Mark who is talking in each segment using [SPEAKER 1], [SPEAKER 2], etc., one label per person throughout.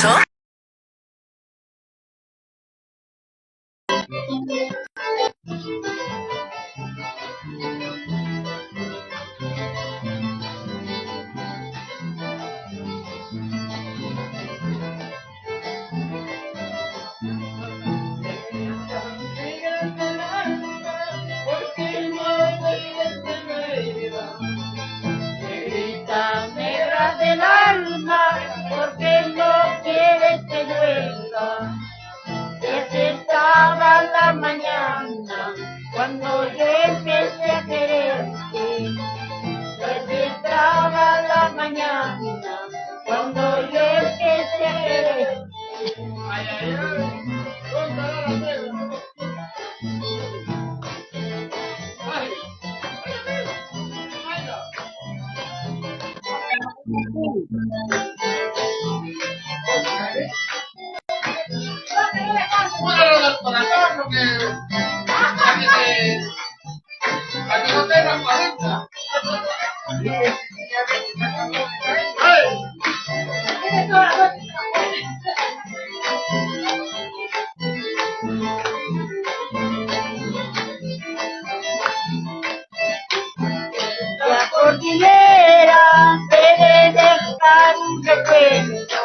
[SPEAKER 1] mucho?
[SPEAKER 2] Negrita negra del alma, porque no quieres que llueva. Estaba la mañana cuando yo empecé a quererte. Estaba la mañana cuando yo empecé a quererte. Ay, ay, ay. La cordillera debe dejar un recuerdo.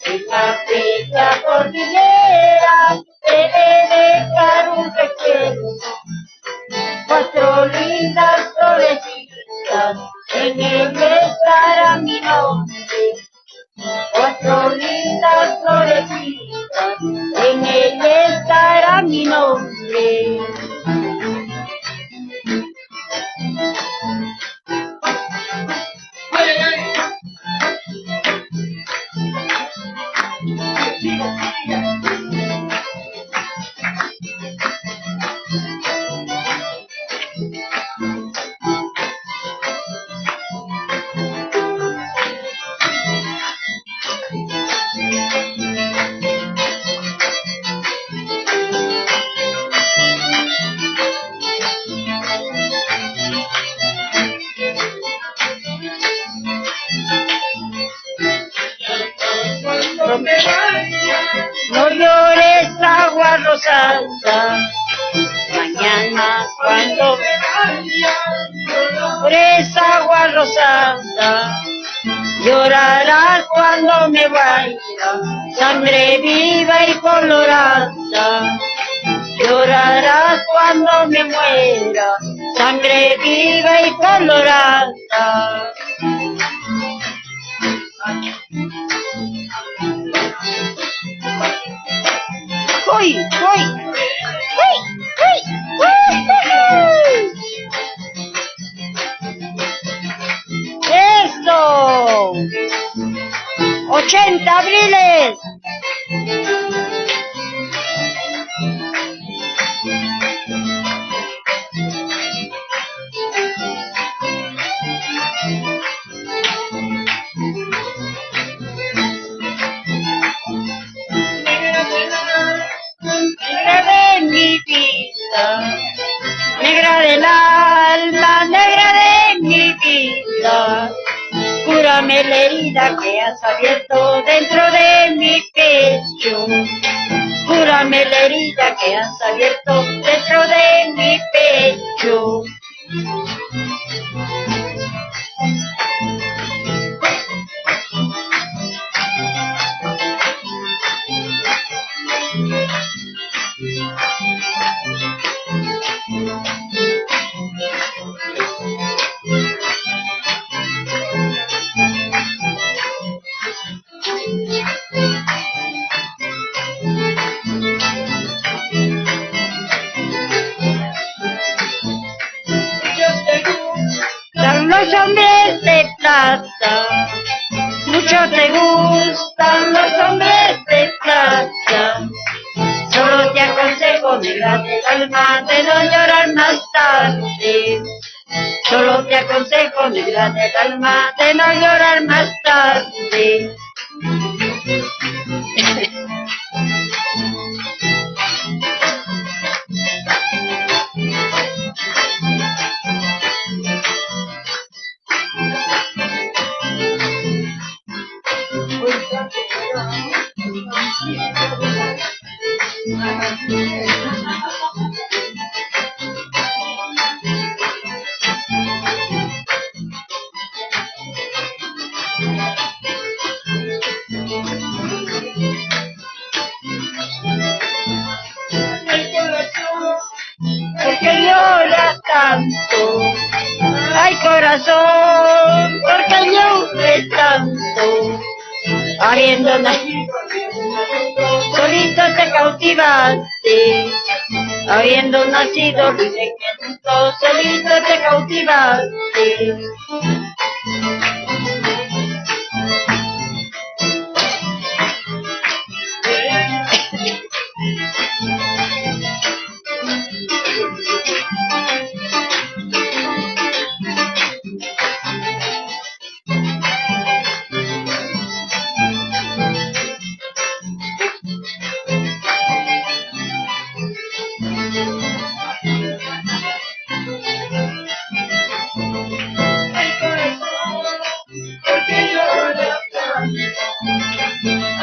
[SPEAKER 2] En la bella cordillera debe dejar un recuerdo. 4 lindas florecitas, en él estará mi nombre. 4 lindas florecitas, en él estará mi nombre. No llores, agua rosada, mañana cuando me vaya, no llores, agua rosada, llorarás cuando me vaya, sangre viva y colorada, llorarás cuando me muera, sangre viva y colorada. ¡Uy! ¡Uy! ¡Uy! ¡Uy! ¡Eso! 80 abriles. Negra de mi vida, negra del alma, negra de mi vida, cúrame la herida que has abierto dentro de mi pecho, cúrame la herida que has abierto dentro de mi pecho. Los hombres de plata, mucho te gustan los hombres de plata. Solo te aconsejo, negra del alma, de no llorar más tarde. Solo te aconsejo, negra del alma, de no llorar más tarde. Porque llora tanto, ay corazón, porque llora tanto, habiendo nacido, solito te cautivaste, habiendo nacido libre que mundo, solito te cautivaste.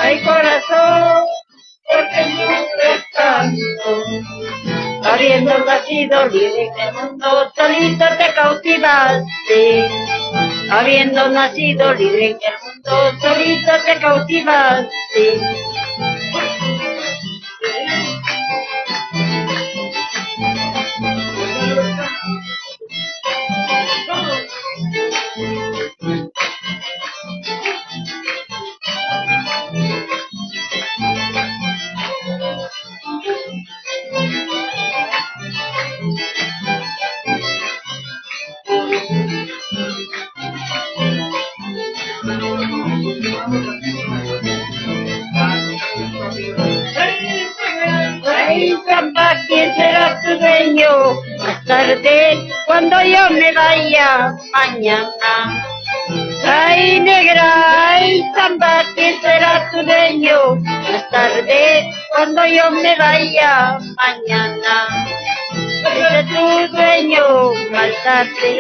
[SPEAKER 2] Ay corazón, porque lloras tanto, habiendo nacido libre en el mundo, solito te cautivaste, habiendo nacido libre en el mundo, solito te cautivaste. Ay, Samba, ¿quién será tu dueño? Más tarde, cuando yo me vaya mañana. Ay, negra, ay, Samba, ¿quién será tu dueño? Más tarde, cuando yo me vaya mañana. Ese es tu dueño, más tarde.